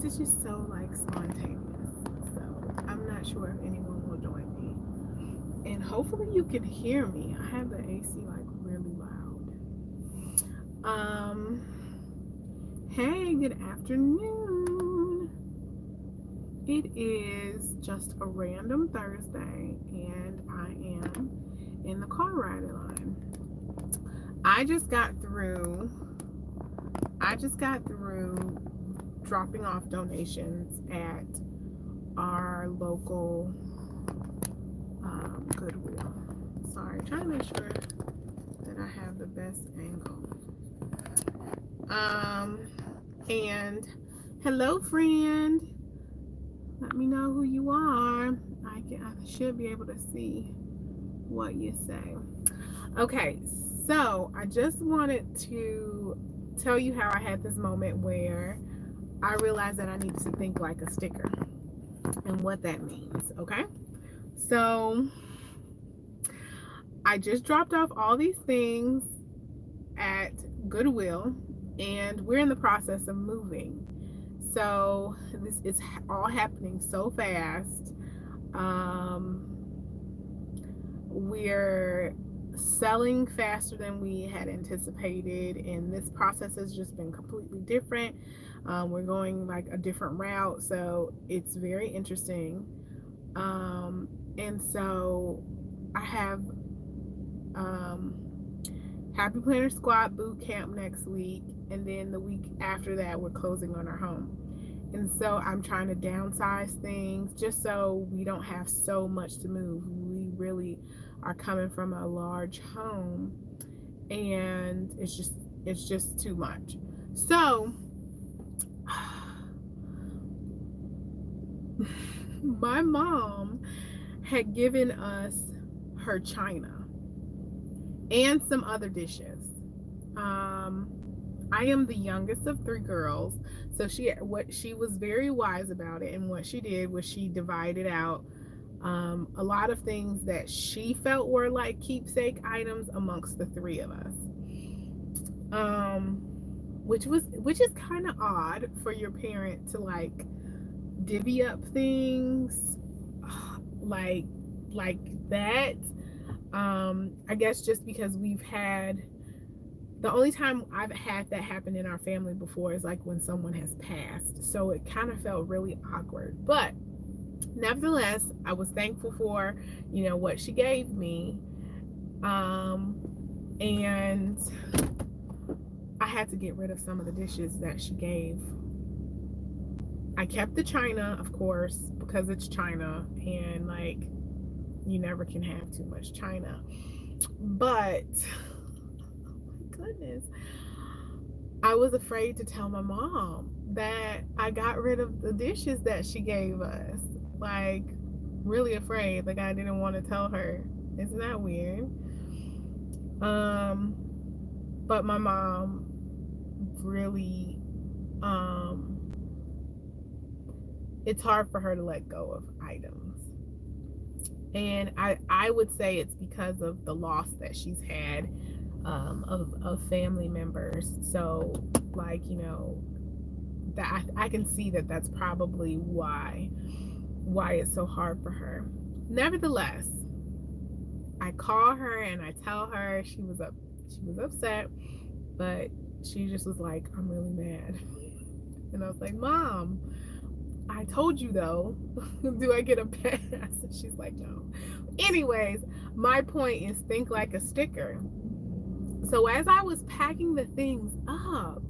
is just so like spontaneous. So I'm not sure if anyone will join me. And hopefully you can hear me. I have the AC like really loud. Um, hey, good afternoon. It is just a random Thursday, and I am in the car riding line. I just got through. I just got through dropping off donations at our local Goodwill. Sorry, trying to make sure that I have the best angle. And hello, friend. Let me know who you are. I should be able to see what you say. Okay, so I just wanted to tell you how I had this moment where I realized that I need to think like a sticker and what that means. Okay, so I just dropped off all these things at Goodwill, and we're in the process of moving. So this is all happening so fast. We're selling faster than we had anticipated, and this process has just been completely different. We're going like a different route, so it's very interesting. And so I have Happy Planner Squad boot camp next week, and then the week after that we're closing on our home. And so I'm trying to downsize things just so we don't have so much to move. We really are coming from a large home, and it's just too much. So my mom had given us her china and some other dishes. I am the youngest of three girls, so she was very wise about it, and what she did was she divided out a lot of things that she felt were like keepsake items amongst the three of us. Which is kind of odd for your parent to like divvy up things like that. I guess just because the only time I've had that happen in our family before is like when someone has passed. So it kind of felt really awkward. But nevertheless, I was thankful for, what she gave me. And I had to get rid of some of the dishes that she gave. I kept the china, of course, because it's china, and like you never can have too much china. But goodness, I was afraid to tell my mom that I got rid of the dishes that she gave us. Like, really afraid. Like, I didn't want to tell her. Isn't that weird? But my mom really, it's hard for her to let go of items. And I would say it's because of the loss that she's had of family members. So like, that I can see that that's probably why it's so hard for her. Nevertheless, I call her and I tell her she was upset, but she just was like, I'm really mad. And I was like, Mom, I told you though. Do I get a pass? And she's like, no. Anyways, my point is think like a sticker. So as I was packing the things up,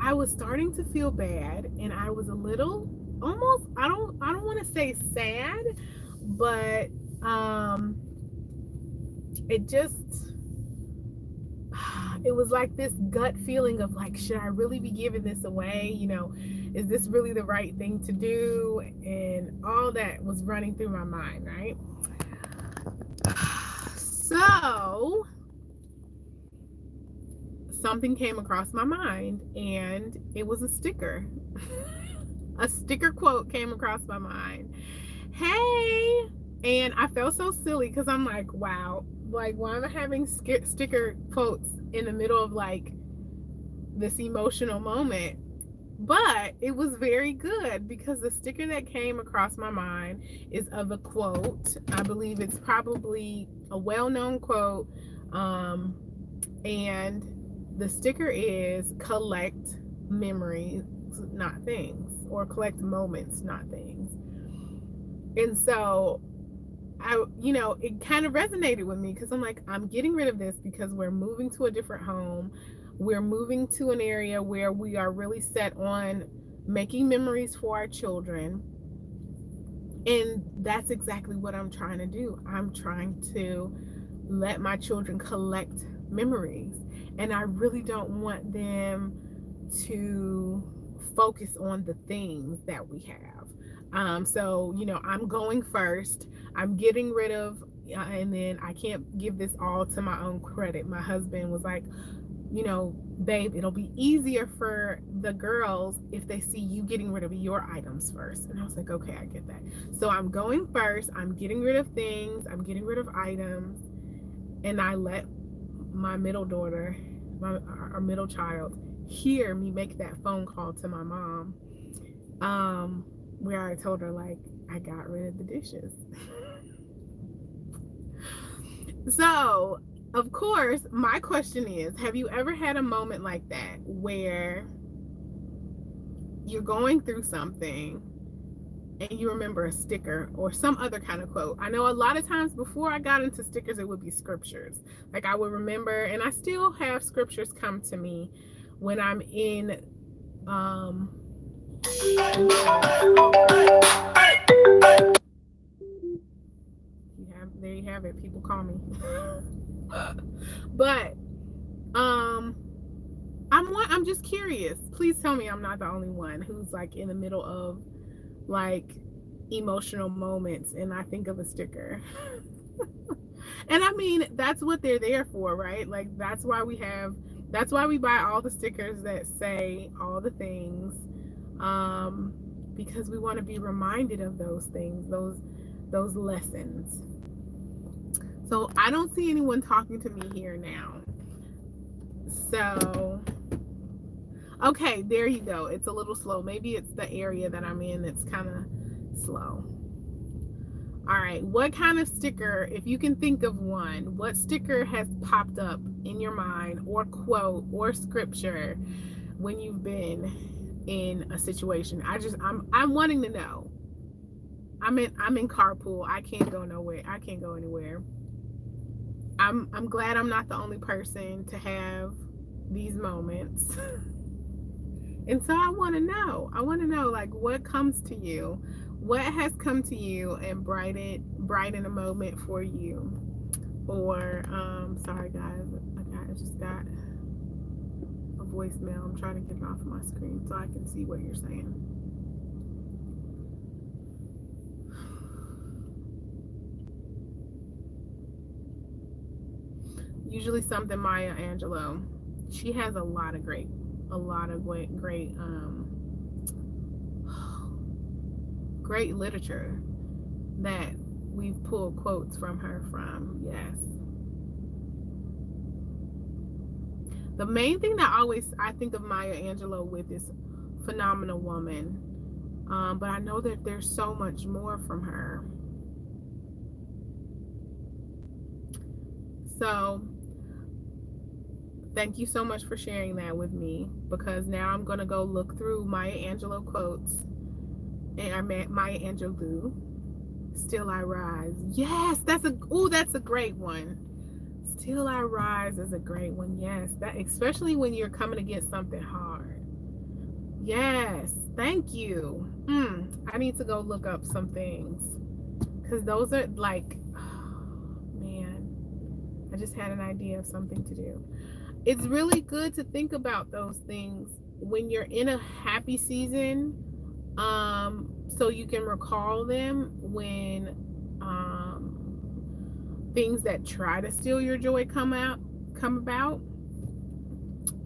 I was starting to feel bad, and I was a little almost, I don't want to say sad, but it was like this gut feeling of like, should I really be giving this away? Is this really the right thing to do? And all that was running through my mind, right? So something came across my mind, and it was a sticker. A sticker quote came across my mind. Hey, and I felt so silly because I'm like, wow, like why am I having sticker quotes in the middle of like this emotional moment? But it was very good because the sticker that came across my mind is of a quote. I believe it's probably a well-known quote. And the sticker is collect memories, not things, or collect moments, not things. And so it kind of resonated with me because I'm like, I'm getting rid of this because we're moving to a different home. We're moving to an area where we are really set on making memories for our children. And that's exactly what I'm trying to do. I'm trying to let my children collect memories. And I really don't want them to focus on the things that we have. So, I'm going first. I'm getting rid of, and then I can't give this all to my own credit. My husband was like, babe, it'll be easier for the girls if they see you getting rid of your items first. And I was like, okay, I get that. So I'm going first. I'm getting rid of things. I'm getting rid of items. And I let my middle daughter, our middle child, hear me make that phone call to my mom, where I told her, like, I got rid of the dishes. So, of course, my question is, have you ever had a moment like that where you're going through something and you remember a sticker or some other kind of quote? I know a lot of times before I got into stickers, it would be scriptures. Like I would remember, and I still have scriptures come to me when I'm in there you have it, people call me. But I'm just curious. Please tell me I'm not the only one who's like in the middle of like emotional moments and I think of a sticker. And I mean, that's what they're there for, right? Like that's why we buy all the stickers that say all the things, because we want to be reminded of those things, those lessons. So I don't see anyone talking to me here now. So, okay, there you go. It's a little slow. Maybe it's the area that I'm in that's kind of slow. All right, what kind of sticker, if you can think of one, what sticker has popped up in your mind, or quote or scripture when you've been in a situation? I'm wanting to know. I'm in carpool. I can't go nowhere. I can't go anywhere. I'm glad I'm not the only person to have these moments. And so I want to know. I want to know, like, what comes to you? What has come to you and brighten a moment for you? Or sorry guys, I just got a voicemail. I'm trying to get it off my screen so I can see what you're saying. Usually something Maya Angelou. She has a lot of great great literature that we've pulled quotes from her from. Yes. The main thing that I think of Maya Angelou with is phenomenal woman. But I know that there's so much more from her. So thank you so much for sharing that with me, because now I'm going to go look through Maya Angelou quotes. And Maya Angelou, Still I Rise. Yes, that's a great one. Still I Rise is a great one. Yes, that, especially when you're coming against something hard. Yes, thank you. I need to go look up some things, because those are like, oh, man, I just had an idea of something to do. It's really good to think about those things when you're in a happy season, so you can recall them when things that try to steal your joy come about.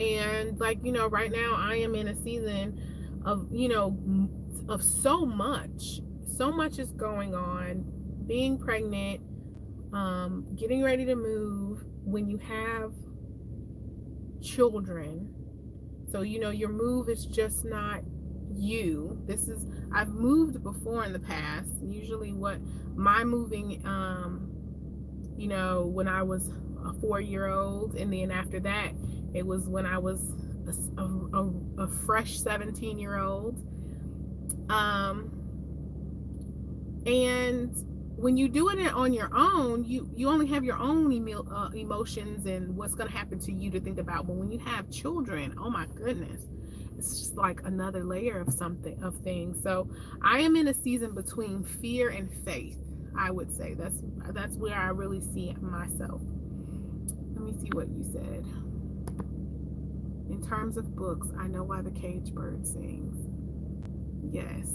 And like, right now I am in a season of of so much is going on. Being pregnant, getting ready to move. When you have children, So, your move is just not you. I've moved before in the past. Usually what my moving, when I was a 4-year-old, and then after that, it was when I was a fresh 17-year-old. And when you do it on your own, you only have your own emotions and what's going to happen to you to think about. But when you have children, oh my goodness, it's just like another layer of things. So I am in a season between fear and faith. I would say that's where I really see myself. Let me see what you said. In terms of books, I know why the cage bird sings. Yes.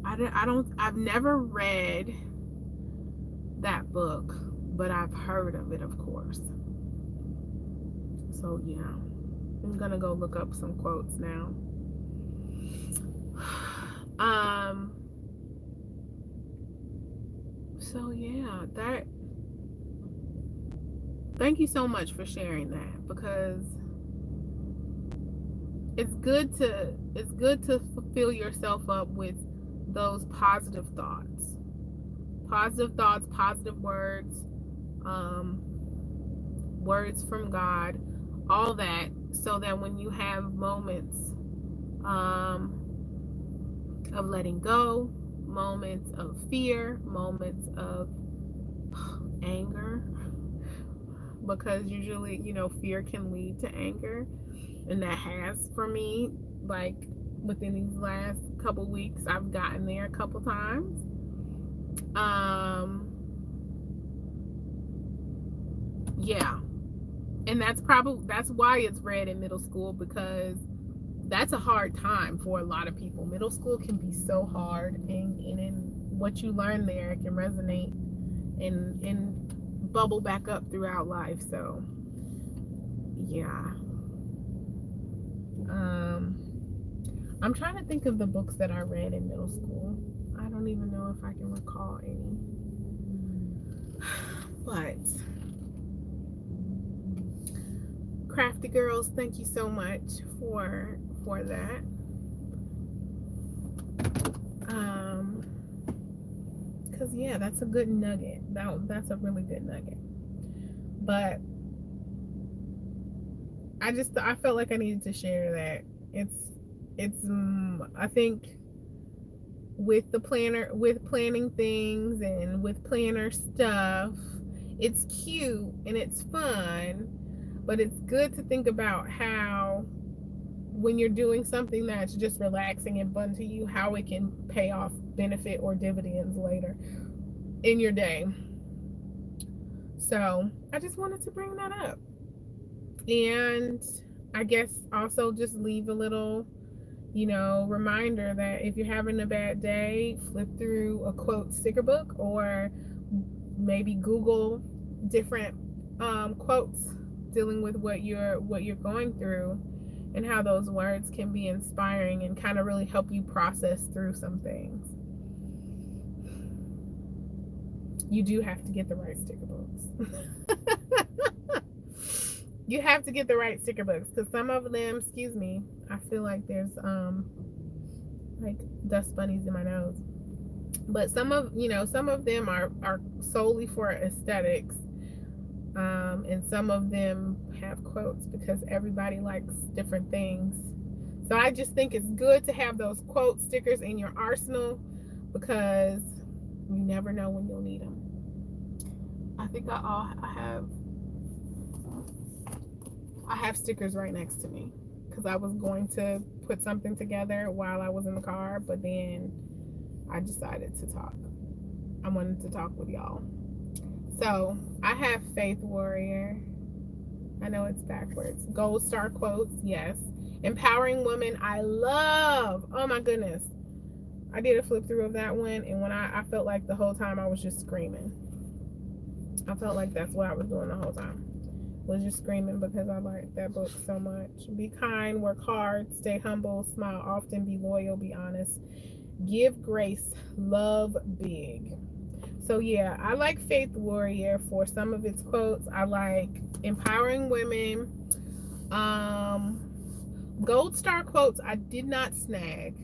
I've never read that book, but I've heard of it, of course. So yeah, I'm gonna go look up some quotes now. So yeah, thank you so much for sharing that, because it's good to fill yourself up with those positive thoughts, positive words, words from God, all that, so that when you have moments of letting go, moments of fear, moments of anger, because usually, fear can lead to anger, and that has for me, like within these last couple weeks, I've gotten there a couple times. Yeah, and that's why it's read in middle school, because that's a hard time for a lot of people. Middle school can be so hard, and in what you learn there can resonate and bubble back up throughout life. So yeah. I'm trying to think of the books that I read in middle school. I don't even know if I can recall any. But Crafty Girls, thank you so much for that. Because yeah, that's a good nugget. That's a really good nugget. But I felt like I needed to share that. It's I think with planning things and with planner stuff, it's cute and it's fun, but it's good to think about how, when you're doing something that's just relaxing and fun to you, how it can pay off benefit or dividends later in your day. So I just wanted to bring that up. And I guess also just leave a little, reminder that if you're having a bad day, flip through a quote sticker book, or maybe Google different quotes dealing with what you're going through, and how those words can be inspiring and kind of really help you process through some things. You do have to get the right sticker books. You have to get the right sticker books, because some of them, excuse me, I feel like there's like dust bunnies in my nose. But some of them are solely for aesthetics, and some of them have quotes because everybody likes different things. So I just think it's good to have those quote stickers in your arsenal, because you never know when you'll need them. I think I have stickers right next to me, because I was going to put something together while I was in the car, but then I decided to talk. I wanted to talk with y'all. So I have Faith Warrior. I know it's backwards. Gold Star quotes, yes. Empowering Woman, I love. Oh my goodness. I did a flip through of that one, and when I felt like the whole time I was just screaming. I felt like that's what I was doing the whole time. Was just screaming, because I like that book so much. Be kind, work hard, stay humble, smile often, be loyal, be honest, give grace, love big. So yeah, I like Faith Warrior for some of its quotes. I like Empowering Women Gold star quotes I did not snag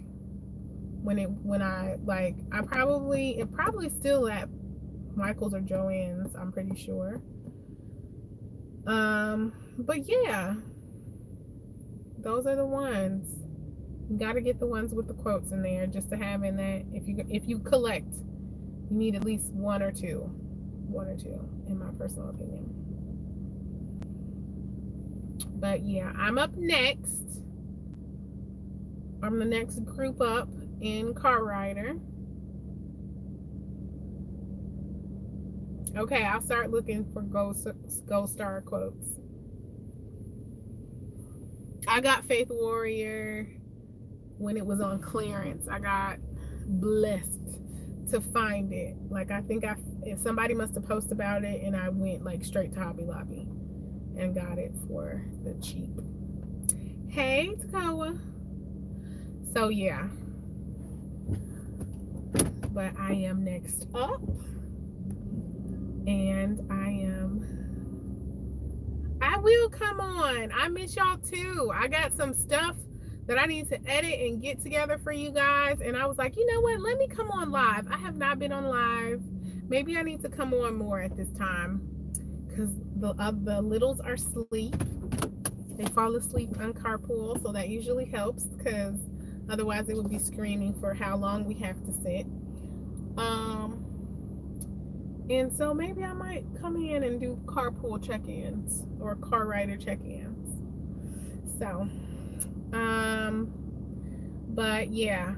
when I like it probably still at Michael's or Joann's, I'm pretty sure. But yeah, those are the ones. You got to get the ones with the quotes in there just to have in that. If you collect, you need at least one or two, in my personal opinion. But yeah, I'm up next. I'm the next group up in Cartwriter. Okay, I'll start looking for gold star quotes. I got Faith Warrior when it was on clearance. I got blessed to find it. Like, I think if somebody must have posted about it, and I went like straight to Hobby Lobby and got it for the cheap. Hey, Takoa. So yeah, but I am next up, and I will come on. I miss y'all too. I got some stuff that I need to edit and get together for you guys, and I was like, you know what, let me come on live. I have not been on live. Maybe I need to come on more at this time, because the littles are asleep. They fall asleep on carpool, so that usually helps, because otherwise it would be screaming for how long we have to sit. And so maybe I might come in and do carpool check-ins or car rider check-ins. So, but yeah,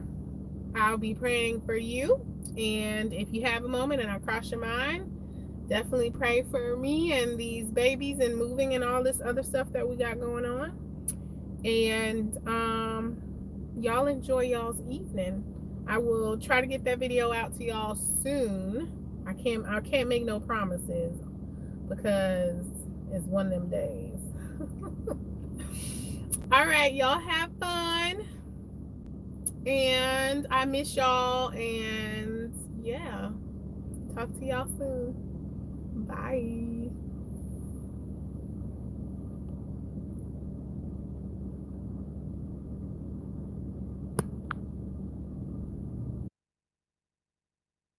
I'll be praying for you. And if you have a moment and I cross your mind, definitely pray for me and these babies and moving and all this other stuff that we got going on. And y'all enjoy y'all's evening. I will try to get that video out to y'all soon. I can't make no promises because it's one of them days. All right, y'all have fun. And I miss y'all, and yeah, talk to y'all soon. Bye.